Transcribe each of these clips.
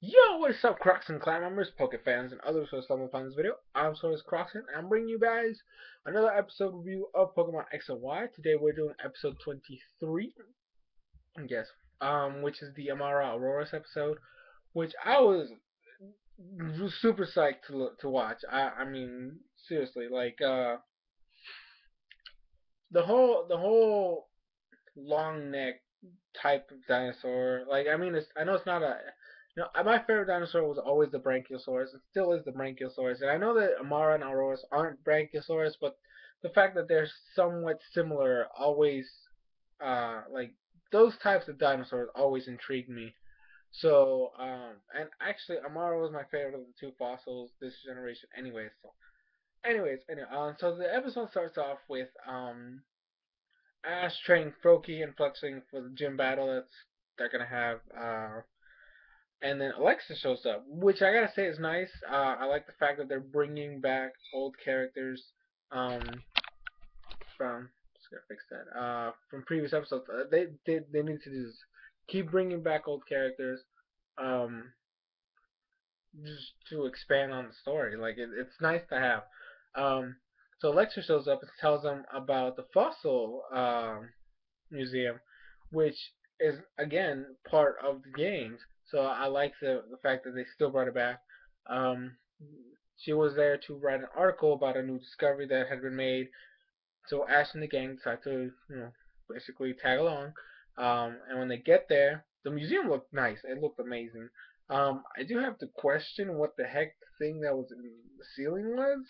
Yo, what's up, Crocs and clan members, Poke fans, and others who have stumbled upon this video? I'm SoresanCrockxen, and I'm bringing you guys another episode review of Pokemon X and Y. Today we're doing episode 23, I guess, which is the Amaura Aurorus episode, which I was super psyched to watch. I mean, seriously, like the whole long neck type of dinosaur. Like, I mean, I know it's not a. My favorite dinosaur was always the Brachiosaurus. It still is the Brachiosaurus, and I know that Amara and Aurorus aren't Brachiosaurus, but the fact that they're somewhat similar always, like those types of dinosaurs always intrigued me. So, and actually, Amara was my favorite of the two fossils this generation, so the episode starts off with Ash training Froakie and flexing for the gym battle they're gonna have. And then Alexa shows up, which I gotta say is nice. I like the fact that they're bringing back old characters um, from. Just gotta fix that. From previous episodes, they need to do this. Keep bringing back old characters, um, just to expand on the story. Like it's nice to have. Um, so Alexa shows up and tells them about the fossil museum, which is again part of the games. So I like the fact that they still brought it back. Um, she was there to write an article about a new discovery that had been made. So Ash and the gang decide to, basically tag along. And when they get there, the museum looked nice. It looked amazing. I do have to question what the heck the thing that was in the ceiling was,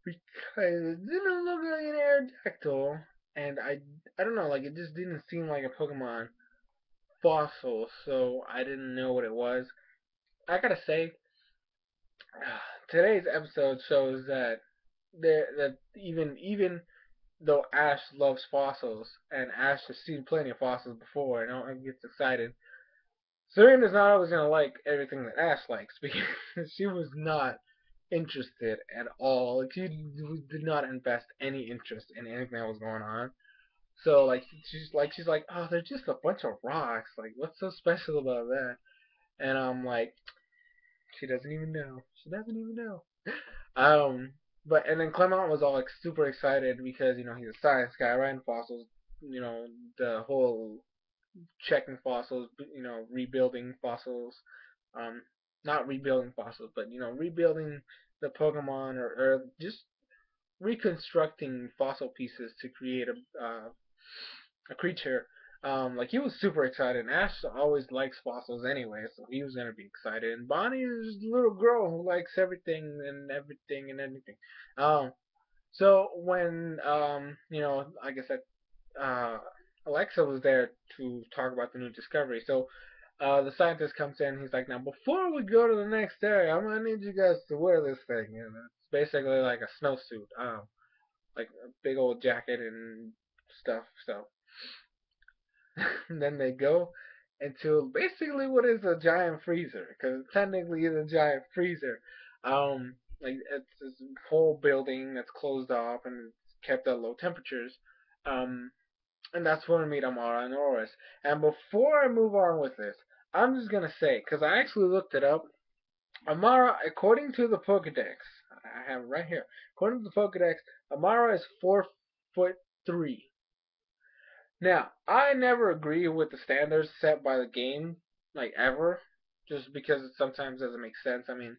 because it didn't look like an Aerodactyl, and I don't know, like it just didn't seem like a Pokemon fossil, so I didn't know what it was. I gotta say, today's episode shows that even though Ash loves fossils and Ash has seen plenty of fossils before and gets excited, Serena's not always gonna like everything that Ash likes because she was not interested at all. Like she did not invest any interest in anything that was going on. So like she's like, oh, they're just a bunch of rocks. Like what's so special about that? And I'm like, she doesn't even know. She doesn't even know. Um, but and then Clement was all like super excited because he's a science guy, writing fossils. The whole checking fossils, rebuilding fossils. Um, not rebuilding fossils, but rebuilding the Pokemon or just reconstructing fossil pieces to create a creature. Like he was super excited. And Ash always likes fossils anyway, so he was gonna be excited. And Bonnie is a little girl who likes everything and everything and anything. So when like I said, uh, Alexa was there to talk about the new discovery. So the scientist comes in. He's like, now before we go to the next area, I'm gonna need you guys to wear this thing. And it's basically like a snowsuit, like a big old jacket and stuff. So and then they go into basically what is a giant freezer, because technically it's a giant freezer. Like it's this whole building that's closed off and it's kept at low temperatures. Um, and that's where we meet Amara and Aurorus. And before I move on with this, I'm just gonna say, because I actually looked it up, Amara, according to the Pokedex, I have it right here. According to the Pokedex, Amara is 4'3". Now, I never agree with the standards set by the game, like ever, just because it sometimes doesn't make sense. I mean,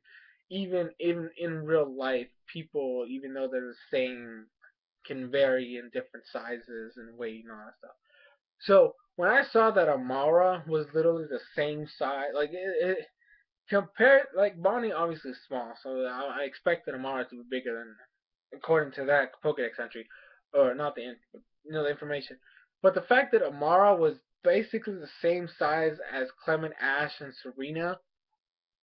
even in real life, people, even though they're the same, can vary in different sizes and weight and all that stuff. So when I saw that Amaura was literally the same size, like it compared, like Bonnie obviously is small, so I expected Amaura to be bigger than, according to that Pokedex entry, or not the information. But the fact that Amara was basically the same size as Clement, Ash, and Serena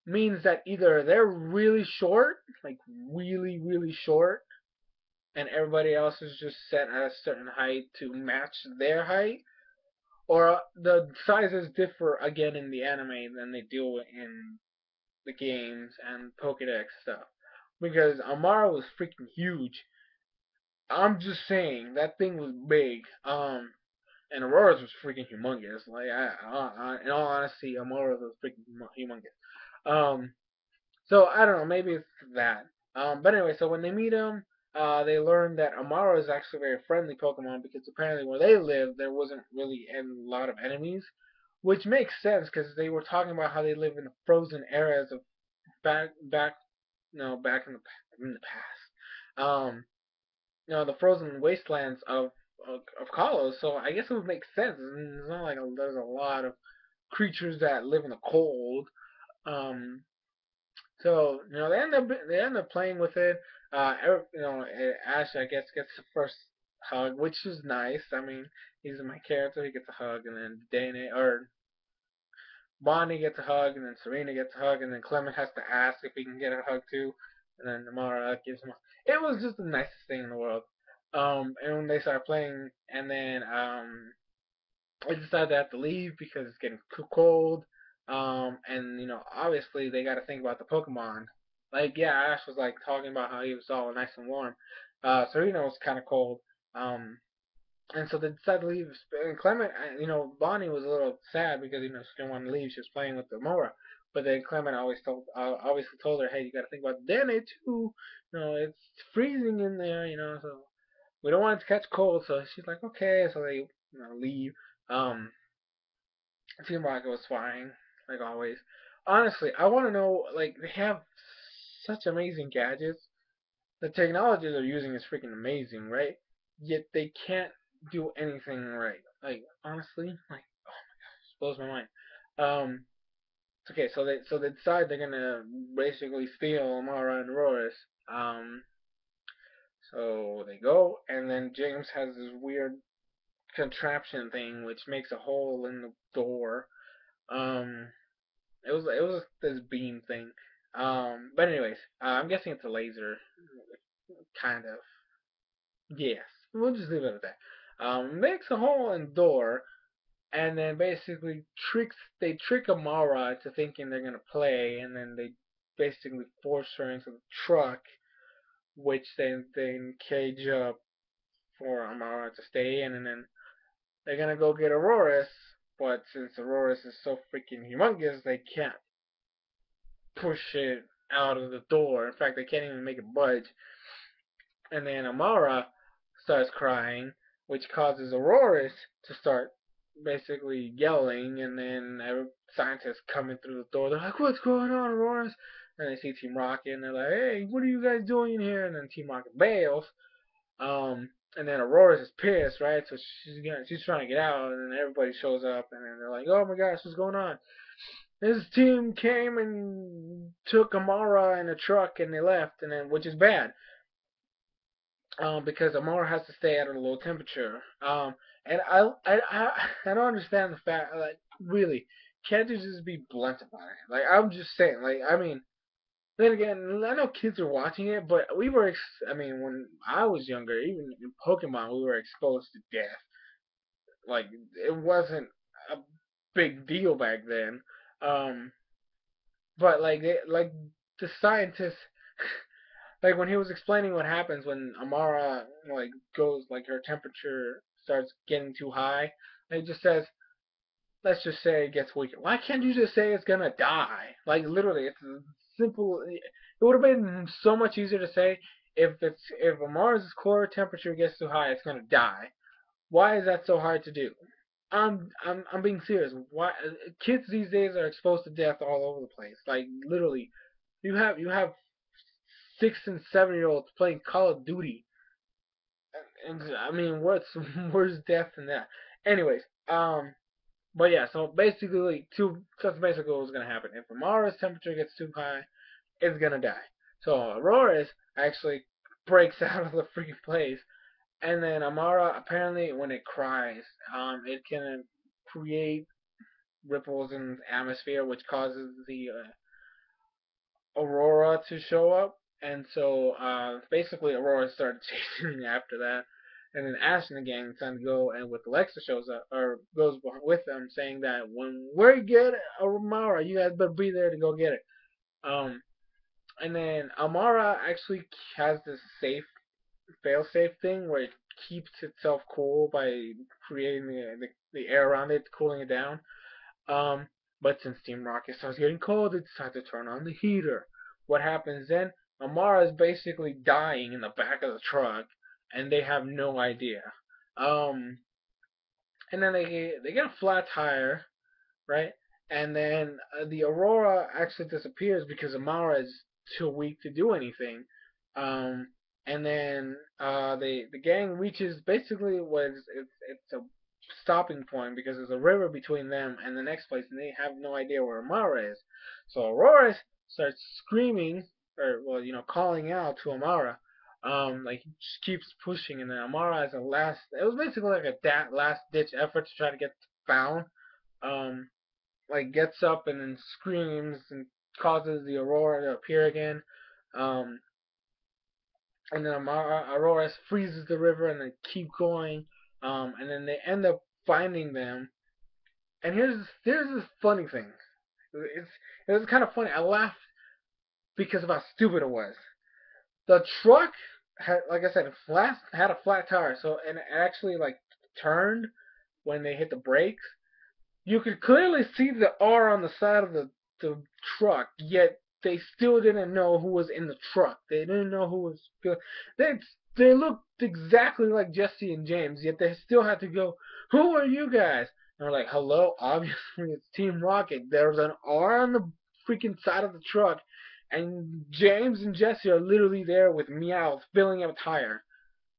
means that either they're really short, like really, really short, and everybody else is just set at a certain height to match their height, or the sizes differ again in the anime than they do in the games and Pokedex stuff. Because Amara was freaking huge. I'm just saying that thing was big. and Aurorus was freaking humongous. Like in all honesty, Amaura was freaking humongous. So I don't know, maybe it's that. But anyway, so when they meet him, they learn that Amaura is actually a very friendly Pokemon because apparently where they live there wasn't really a lot of enemies, which makes sense because they were talking about how they live in the frozen areas of back no back in the past. The frozen wastelands of Kalos. So I guess it would make sense. It's not like there's a lot of creatures that live in the cold. Um, so they end up playing with it. Ash I guess gets the first hug, which is nice. I mean, he's my character. He gets a hug, and then Dana or Bonnie gets a hug, and then Serena gets a hug, and then Clement has to ask if he can get a hug too, and then Amara gives him. It was just the nicest thing in the world. And when they start playing, and then I decided they have to leave because it's getting too cold. And obviously they got to think about the Pokemon. Like, yeah, Ash was like talking about how he was all nice and warm. Serena was kind of cold. Um, and so they decided to leave. And Clement, Bonnie was a little sad because she didn't want to leave. She was playing with the Mora. But then Clement obviously told her, hey, you got to think about Dene too. It's freezing in there. So we don't want it to catch cold. So she's like, okay. So they leave. Um, Team Rocket was fine, like always. Honestly, I want to know, like, they have such amazing gadgets. The technology they're using is freaking amazing, right? Yet they can't do anything right. Like, honestly, like, it blows my mind. Um, okay, so they decide they're gonna basically steal Amaura and Aurorus. Um, so they go, and then James has this weird contraption thing which makes a hole in the door. Um, it was this beam thing. But anyways, I'm guessing it's a laser, kind of. Yes, we'll just leave it at that. Makes a hole in the door, and then basically they trick Amara to thinking they're gonna play, and then they basically force her into the truck, which then cage up for Amara to stay in, and then they're gonna go get Aurorus, but since Aurorus is so freaking humongous, they can't push it out of the door. In fact, they can't even make it budge. And then Amaura starts crying, which causes Aurorus to start basically yelling. And then scientists coming through the door. They're like, "What's going on, Aurorus?" And they see Team Rocket, and they're like, "Hey, what are you guys doing in here?" And then Team Rocket bails. And then Aurorus is pissed, right? So she's trying to get out, and then everybody shows up, and then they're like, "Oh my gosh, what's going on?" His team came and took Amara in a truck and they left, and then which is bad, because Amara has to stay at a low temperature. And I don't understand the fact, like, really, can't you just be blunt about it? Like, I'm just saying, like, I mean, then again, I know kids are watching it, but I mean, when I was younger, even in Pokemon, we were exposed to death. Like, it wasn't a big deal back then. Um, But like the scientist, like when he was explaining what happens when Amara like goes like her temperature starts getting too high, he just says, let's just say it gets weaker. Why can't you just say it's gonna die? Like literally, it's simple. It would have been so much easier to say if Amara's core temperature gets too high, it's gonna die. Why is that so hard to do? I'm being serious. Why kids these days are exposed to death all over the place. Like literally, you have 6 and 7 year olds playing Call of Duty, and I mean, what's worse death than that? Anyways, but yeah, so basically, that's basically what's gonna happen. If Amara's temperature gets too high, it's gonna die. So Aurora's actually breaks out of the freaking place, and then Amara apparently when it cries, it can create ripples in the atmosphere, which causes the Aurora to show up. And so basically, Aurora started chasing after that. And then Ash and the gang decided to go, and with Alexa shows up, or goes with them, saying that when we get Amara, you guys better be there to go get it. Um, and then Amara actually has this fail-safe thing where it keeps itself cool by creating the air around it, cooling it down. Um, but since Team Rocket starts getting cold, it decides to turn on the heater. What happens then? Amaura is basically dying in the back of the truck, and they have no idea. Um, and then they get a flat tire, right? And then the Aurora actually disappears because Amaura is too weak to do anything. Um, and then the gang reaches basically what is it's a stopping point because there's a river between them and the next place, and they have no idea where Amaura is. So Aurora starts screaming or well, calling out to Amaura. Like he just keeps pushing, and then Amara as a last. It was basically like a last ditch effort to try to get found. Um, like gets up and then screams and causes the Aurora to appear again. Um, and then Aurora freezes the river and they keep going. And then they end up finding them. And here's this funny thing. It's it was kind of funny. I laughed because of how stupid it was. The truck had, like I said, had a flat tire, so and it actually like turned when they hit the brakes. You could clearly see the R on the side of the truck, yet they still didn't know who was in the truck. They didn't know who was. They they looked exactly like Jesse and James, yet they still had to go. Who are you guys? And we're like, hello, obviously it's Team Rocket. There's an R on the freaking side of the truck, and James and Jesse are literally there with Meow filling up a tire.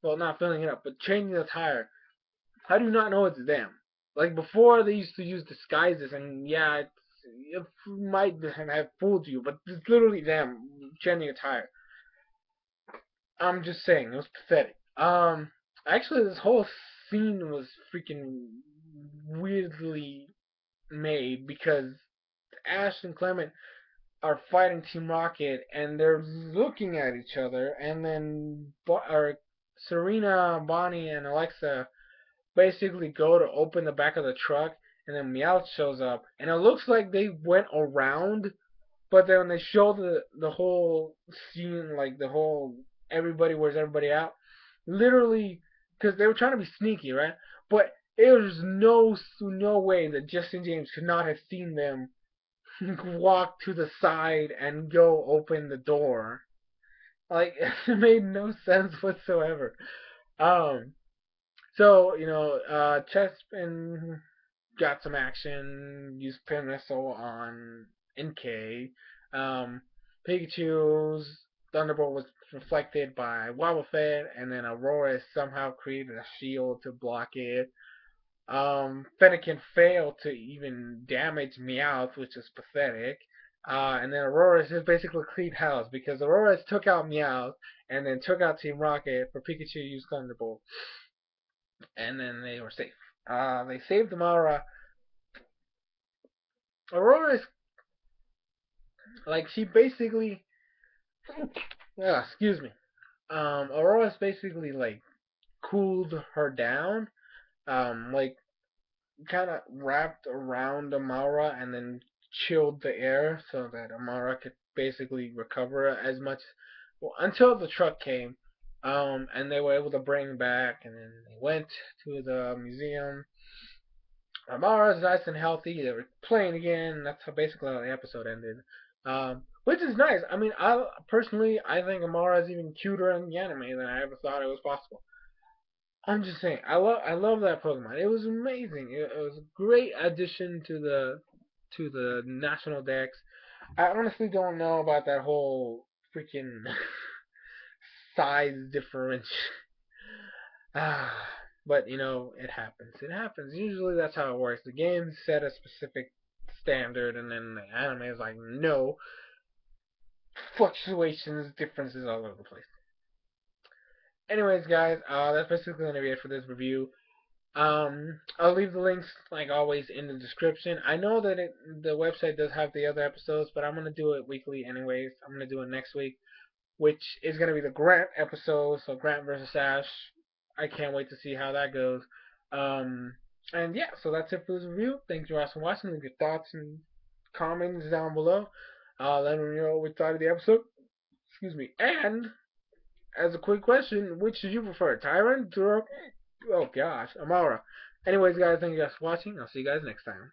Well, not filling it up, but changing the tire. How do you not know it's them? Like before, they used to use disguises, and yeah, it might have fooled you, but it's literally them changing a tire. I'm just saying, it was pathetic. Actually, this whole scene was freaking weirdly made because Ash and Clement are fighting Team Rocket, and they're looking at each other, and then Serena, Bonnie, and Alexa basically go to open the back of the truck, and then Meowth shows up, and it looks like they went around, but then when they show the whole scene, like the whole everybody wears everybody out, literally, because they were trying to be sneaky, right? But there's no way that Justin James could not have seen them walk to the side and go open the door. Like it made no sense whatsoever. Um, so, Chespin got some action, used Pin Missile on NK. Pikachu's Thunderbolt was reflected by Wobbuffet, and then Aurora somehow created a shield to block it. Fennekin failed to even damage Meowth, which is pathetic. And then Aurora just basically cleaned house because Aurora took out Meowth and then took out Team Rocket for Pikachu to use Thunderbolt, and then they were safe. They saved Amaura. Aurora's like she basically, excuse me. Aurora's basically like cooled her down. Like kind of wrapped around Amaura and then chilled the air so that Amaura could basically recover as much. Well, until the truck came. And they were able to bring back, and then they went to the museum. Amara's nice and healthy. They were playing again. That's how basically how the episode ended. Which is nice. I mean, I think Amara is even cuter in the anime than I ever thought it was possible. I'm just saying, I love that Pokemon. It was amazing. It was a great addition to the national dex. I honestly don't know about that whole freaking size difference. But it happens. It happens. Usually that's how it works. The game set a specific standard, and then the anime is like, no, fluctuations, differences all over the place. Anyways, guys, that's basically gonna be it for this review. I'll leave the links like always in the description. I know that the website does have the other episodes, but I'm gonna do it weekly anyways. I'm gonna do it next week, which is gonna be the Grant episode. So Grant versus Ash. I can't wait to see how that goes. Um, and yeah, so that's it for this review. Thank you guys for watching. Leave your thoughts and comments down below. Let me know what you thought of the episode. Excuse me. And as a quick question, which do you prefer, Tyrant or oh gosh, Amaura? Anyways, guys, thank you guys for watching. I'll see you guys next time.